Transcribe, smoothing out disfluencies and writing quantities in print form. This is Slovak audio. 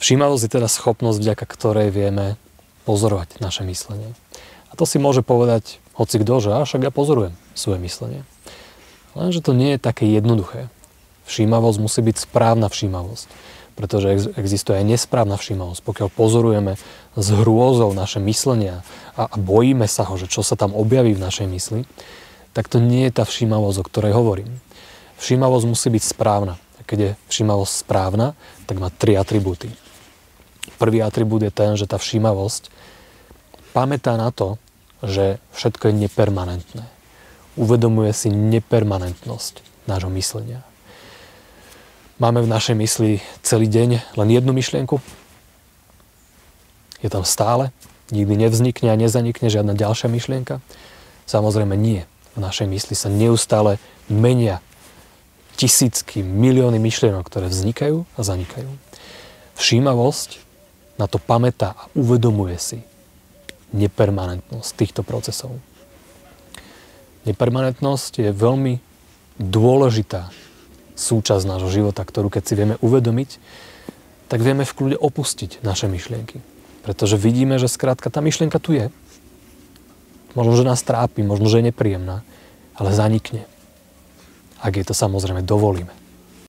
Všímavosť je teda schopnosť, vďaka ktorej vieme pozorovať naše myslenie. A to si môže povedať hocikto, že však ja pozorujem svoje myslenie. Lenže to nie je také jednoduché. Všímavosť musí byť správna všímavosť, pretože existuje aj nesprávna všímavosť. Pokiaľ pozorujeme s hrôzou naše myslenia a bojíme sa ho, že čo sa tam objaví v našej mysli, tak to nie je tá všímavosť, o ktorej hovorím. Všímavosť musí byť správna. A keď je všímavosť správna, tak má 3 atribúty. Prvý atribút je ten, že tá všímavosť pamätá na to, že všetko je nepermanentné. Uvedomuje si nepermanentnosť nášho myslenia. Máme v našej mysli celý deň len jednu myšlienku? Je tam stále? Nikdy nevznikne a nezanikne žiadna ďalšia myšlienka? Samozrejme nie. V našej mysli sa neustále menia tisícky, milióny myšlienok, ktoré vznikajú a zanikajú. Všímavosť na to pamätá a uvedomuje si nepermanentnosť týchto procesov. Nepermanentnosť je veľmi dôležitá súčasť nášho života, ktorú keď si vieme uvedomiť, tak vieme v kľude opustiť naše myšlienky. Pretože vidíme, že skrátka tá myšlienka tu je. Možno, že nás trápi, možno, že je nepríjemná, ale zanikne. Ak jej to samozrejme dovolíme.